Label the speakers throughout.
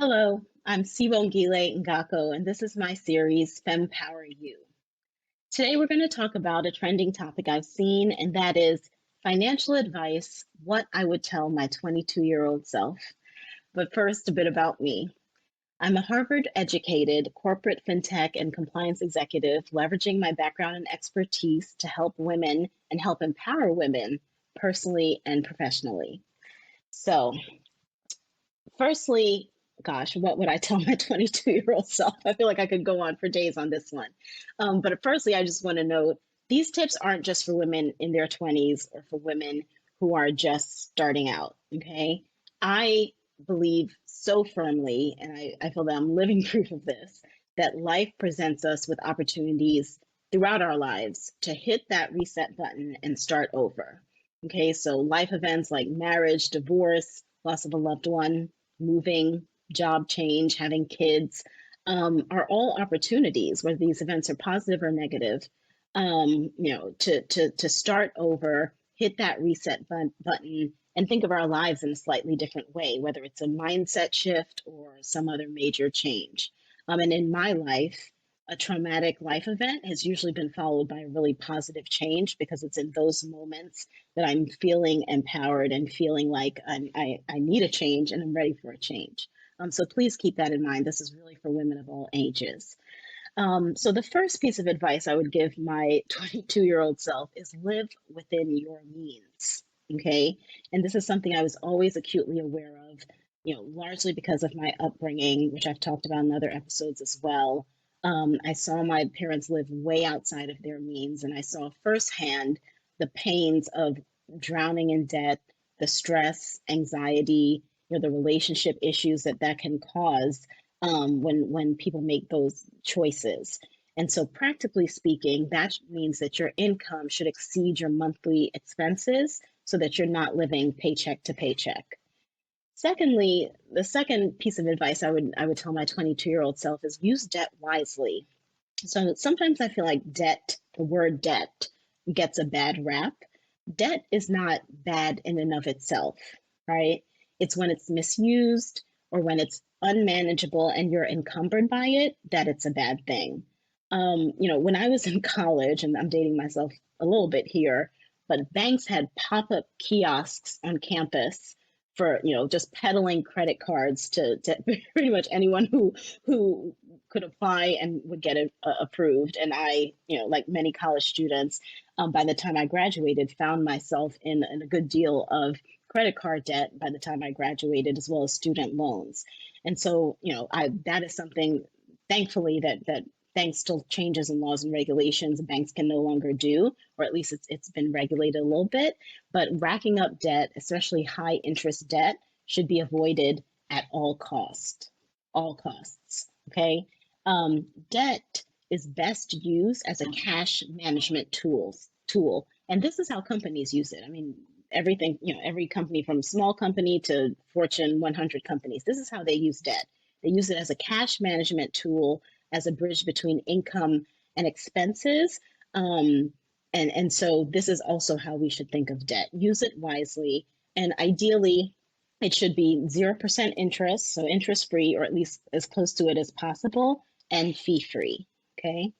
Speaker 1: Hello, I'm Sibongile Ngako, and this is my series, FEMpower You. Today, we're going to talk about a trending topic I've seen, and that is financial advice, what I would tell my 22-year-old self. But first, a bit about me. I'm a Harvard educated corporate fintech and compliance executive, leveraging my background and expertise to help women and help empower women personally and professionally. So, firstly, gosh, what would I tell my 22-year-old self? I feel like I could go on for days on this one. But firstly, I just want to note these tips aren't just for women in their 20s or for women who are just starting out. Okay. I believe so firmly, and I feel that I'm living proof of this, that life presents us with opportunities throughout our lives to hit that reset button and start over. Okay. So life events like marriage, divorce, loss of a loved one, moving, job change, having kids, are all opportunities, whether these events are positive or negative, to start over, hit that reset button, and think of our lives in a slightly different way, whether it's a mindset shift or some other major change. And in my life, a traumatic life event has usually been followed by a really positive change because it's in those moments that I'm feeling empowered and feeling like I need a change and I'm ready for a change. So please keep that in mind. This is really for women of all ages. So the first piece of advice I would give my 22-year-old self is live within your means. Okay. And this is something I was always acutely aware of, largely because of my upbringing, which I've talked about in other episodes as well. I saw my parents live way outside of their means, and I saw firsthand the pains of drowning in debt, the stress, anxiety, the relationship issues that can cause when people make those choices. And so, practically speaking, that means that your income should exceed your monthly expenses so that you're not living paycheck to paycheck. Secondly, the second piece of advice I would tell my 22-year-old self is use debt wisely. So sometimes I feel like the word debt, gets a bad rap. Debt is not bad in and of itself, right? It's when it's misused or when it's unmanageable and you're encumbered by it that it's a bad thing. When I was in college, and I'm dating myself a little bit here, but banks had pop-up kiosks on campus for just peddling credit cards to pretty much anyone who could apply and would get it approved. And I, like many college students, by the time I graduated, found myself in a good deal of credit card debt by the time I graduated, as well as student loans. And so, that is something, thankfully, that thanks to changes in laws and regulations, banks can no longer do, or at least it's been regulated a little bit. But racking up debt, especially high interest debt, should be avoided at all costs. All costs. Okay. Debt is best used as a cash management tool, and this is how companies use it. I mean, everything, every company from small company to Fortune 100 companies, this is how they use debt. They use it as a cash management tool, as a bridge between income and expenses. And so this is also how we should think of debt. Use it wisely, and ideally, it should be 0% interest, so interest free, or at least as close to it as possible, and fee free. Okay.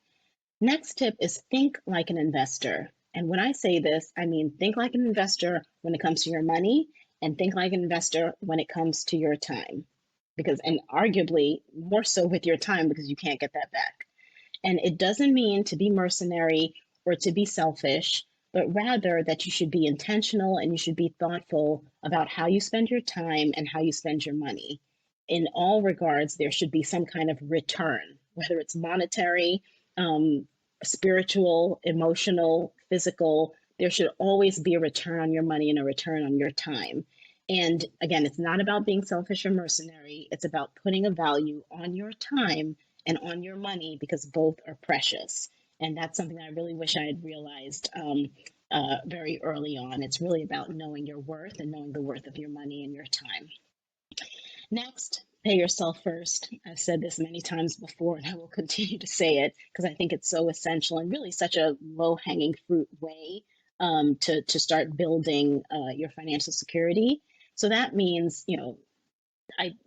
Speaker 1: Next tip is think like an investor. And when I say this, I mean think like an investor when it comes to your money, and think like an investor when it comes to your time. And arguably more so with your time, because you can't get that back. And it doesn't mean to be mercenary or to be selfish, but rather that you should be intentional and you should be thoughtful about how you spend your time and how you spend your money. In all regards, there should be some kind of return, whether it's monetary, spiritual, emotional, physical. There should always be a return on your money and a return on your time. And again, it's not about being selfish or mercenary. It's about putting a value on your time and on your money, because both are precious. And that's something I really wish I had realized very early on. It's really about knowing your worth and knowing the worth of your money and your time. Next, pay yourself first. I've said this many times before, and I will continue to say it because I think it's so essential and really such a low-hanging fruit way to start building your financial security. So that means,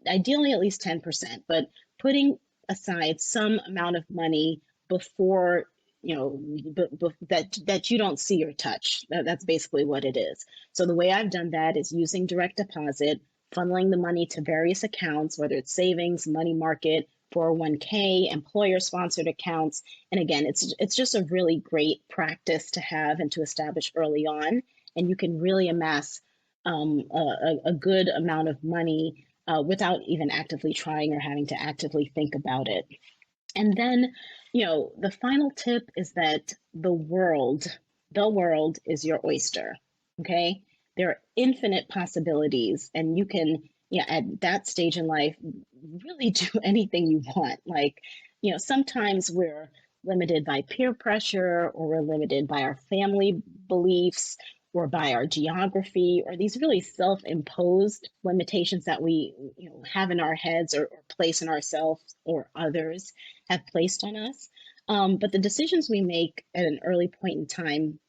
Speaker 1: ideally at least 10%, but putting aside some amount of money before, that you don't see or touch. That's basically what it is. So the way I've done that is using direct deposit, funneling the money to various accounts, whether it's savings, money market, 401k, employer sponsored accounts. And again, it's just a really great practice to have and to establish early on. And you can really amass a good amount of money without even actively trying or having to actively think about it. And then, the final tip is that the world is your oyster. Okay. There are infinite possibilities, and you can, at that stage in life, really do anything you want. Like, sometimes we're limited by peer pressure, or we're limited by our family beliefs, or by our geography, or these really self-imposed limitations that we have in our heads, or place in ourselves or others have placed on us. But the decisions we make at an early point in time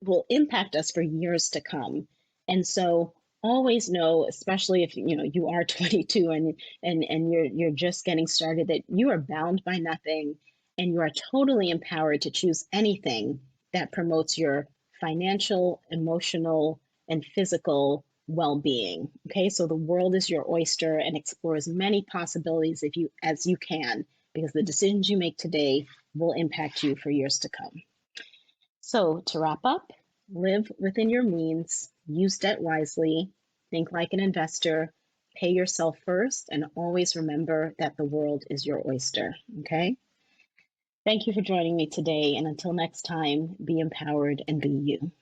Speaker 1: will impact us for years to come. And so always know, especially if you are 22 and you're just getting started, that you are bound by nothing, and you are totally empowered to choose anything that promotes your financial, emotional, and physical well-being. Okay, so the world is your oyster, and explore as many possibilities as you can, because the decisions you make today will impact you for years to come. So to wrap up, live within your means, use debt wisely, think like an investor, pay yourself first, and always remember that the world is your oyster. Okay? Thank you for joining me today, and until next time, be empowered and be you.